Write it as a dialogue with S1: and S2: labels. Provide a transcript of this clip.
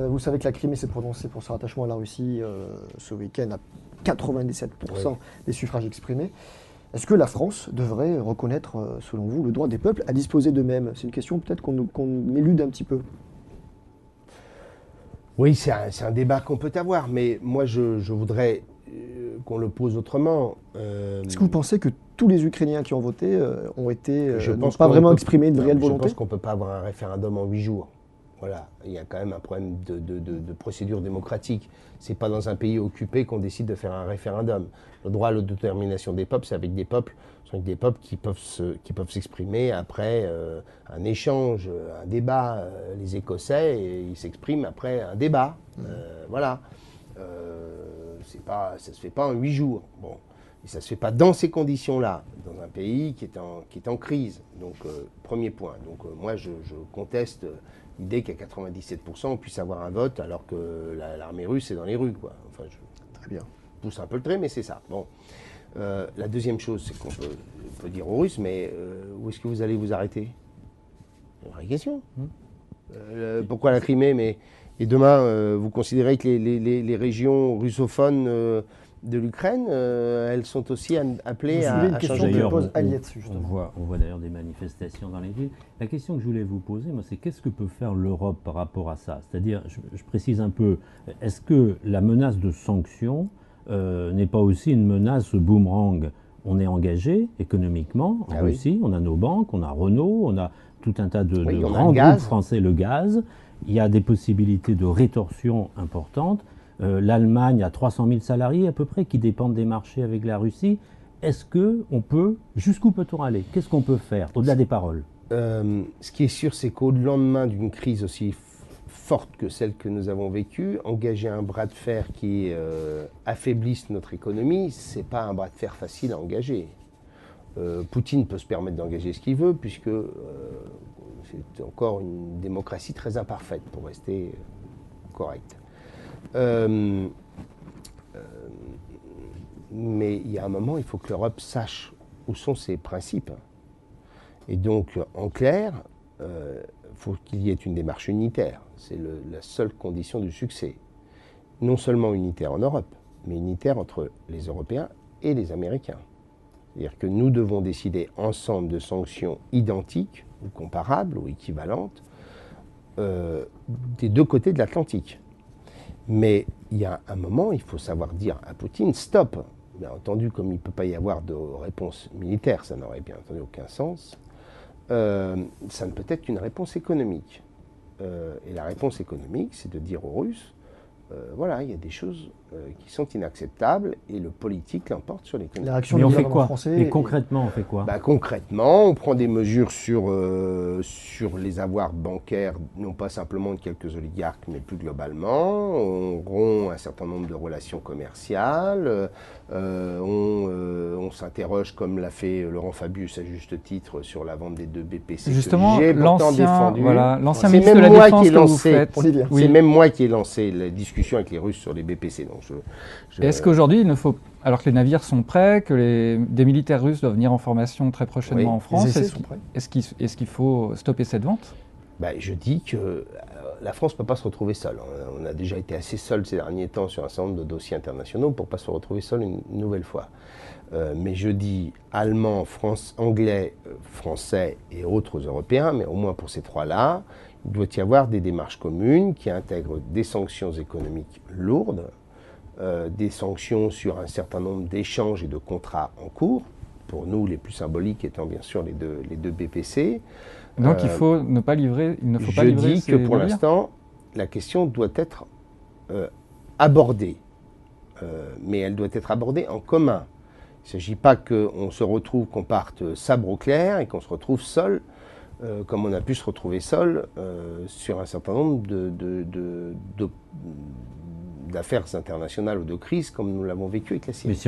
S1: Vous savez que la Crimée s'est prononcée pour son rattachement à la Russie ce week-end à 97% des suffrages exprimés. Est-ce que la France devrait reconnaître, selon vous, le droit des peuples à disposer d'eux-mêmes? C'est une question peut-être qu'on élude un petit peu.
S2: Oui, c'est un débat qu'on peut avoir, mais moi je voudrais qu'on le pose autrement.
S1: Est-ce que vous pensez que tous les Ukrainiens qui ont voté n'ont pas
S2: qu'on
S1: vraiment
S2: peut-
S1: exprimé une réelle
S2: Je
S1: volonté?
S2: pense qu'on ne peut pas avoir un référendum en 8 jours. Voilà, il y a quand même un problème de procédure démocratique. C'est pas dans un pays occupé qu'on décide de faire un référendum. Le droit à l'autodétermination des peuples, c'est avec des peuples, qui peuvent s'exprimer après un échange, un débat. Les Écossais, ils s'expriment après un débat. Voilà. Ça se fait pas en 8 jours. Bon. Et ça ne se fait pas dans ces conditions-là, dans un pays qui est en crise. Donc, premier point. Donc, moi, je conteste l'idée qu'à 97%, on puisse avoir un vote alors que l'armée russe est dans les rues, quoi. Enfin,
S1: Très bien.
S2: pousse un peu le trait, mais c'est ça. Bon. La deuxième chose, c'est qu'on peut dire aux Russes, mais où est-ce que vous allez vous arrêter? C'est une vraie question. Pourquoi la Crimée? Et demain, vous considérez que les régions russophones de l'Ukraine, elles sont aussi appelées
S1: Vous soulevez une
S2: à
S1: question
S2: changer.
S1: que
S3: D'ailleurs,
S1: pose Aliette, justement.
S3: on voit d'ailleurs des manifestations dans les villes. La question que je voulais vous poser, moi, c'est qu'est-ce que peut faire l'Europe par rapport à ça? C'est-à-dire, je précise un peu, est-ce que la menace de sanctions n'est pas aussi une menace boomerang? On est engagé économiquement en
S2: Ah oui.
S3: Russie, on a nos banques, on a Renault, on a tout un tas de
S2: Oui, on a
S3: grands
S2: le gaz.
S3: groupes français, le gaz. Il y a des possibilités de rétorsion importantes. L'Allemagne a 300 000 salariés à peu près qui dépendent des marchés avec la Russie. Est-ce que on peut, jusqu'où peut-on aller? Qu'est-ce qu'on peut faire au-delà des paroles?
S2: Ce qui est sûr, c'est qu'au lendemain d'une crise aussi forte que celle que nous avons vécue, engager un bras de fer qui affaiblisse notre économie, c'est pas un bras de fer facile à engager. Poutine peut se permettre d'engager ce qu'il veut, puisque c'est encore une démocratie très imparfaite, pour rester correct. Mais il y a un moment, il faut que l'Europe sache où sont ses principes. Et donc, en clair, il faut qu'il y ait une démarche unitaire. C'est la seule condition du succès. Non seulement unitaire en Europe, mais unitaire entre les Européens et les Américains. C'est-à-dire que nous devons décider ensemble de sanctions identiques, ou comparables, ou équivalentes, des deux côtés de l'Atlantique. Mais il y a un moment, il faut savoir dire à Poutine, stop. Bien entendu, comme il ne peut pas y avoir de réponse militaire, ça n'aurait bien entendu aucun sens, ça ne peut être qu'une réponse économique. Et la réponse économique, c'est de dire aux Russes, voilà, il y a des choses qui sont inacceptables et le politique l'emporte sur l'économie.
S1: La réaction
S3: Mais
S1: du
S3: on fait
S1: gouvernement
S3: quoi?
S1: français
S3: Mais concrètement, on fait quoi?
S2: Concrètement, on prend des mesures sur les avoirs bancaires, non pas simplement de quelques oligarques, mais plus globalement. On rompt un certain nombre de relations commerciales. On s'interroge, comme l'a fait Laurent Fabius à juste titre, sur la vente des deux BPC
S4: Justement,
S2: que j'ai pourtant
S4: l'ancien
S2: défendu.
S4: l'ancien
S2: C'est
S4: ministre de
S2: même
S4: la
S2: moi
S4: Défense
S2: qui ai
S4: que vous
S2: lancé,
S4: faites.
S1: On y vient.
S4: Oui.
S2: c'est même moi qui ai lancé la discussion avec les Russes sur les BPC. Donc
S4: Est-ce qu'aujourd'hui, il ne faut, alors que les navires sont prêts, que des militaires russes doivent venir en formation très prochainement
S2: Oui,
S4: en France,
S1: les essais sont prêts.
S4: est-ce qu'il faut stopper cette vente?
S2: Je dis que la France ne peut pas se retrouver seule. On a déjà été assez seul ces derniers temps sur un certain nombre de dossiers internationaux pour ne pas se retrouver seul une nouvelle fois. Mais je dis Allemands, Anglais, Français et autres Européens, mais au moins pour ces trois-là, il doit y avoir des démarches communes qui intègrent des sanctions économiques lourdes, des sanctions sur un certain nombre d'échanges et de contrats en cours, pour nous les plus symboliques étant bien sûr les deux BPC.
S4: Donc il ne faut pas livrer
S2: Je dis
S4: ces
S2: que pour
S4: navires.
S2: l'instant, la question doit être abordée, mais elle doit être abordée en commun. Il ne s'agit pas qu'on se retrouve, qu'on parte sabre au clair et qu'on se retrouve seul, comme on a pu se retrouver seul sur un certain nombre d'affaires internationales ou de crises comme nous l'avons vécu avec la Syrie.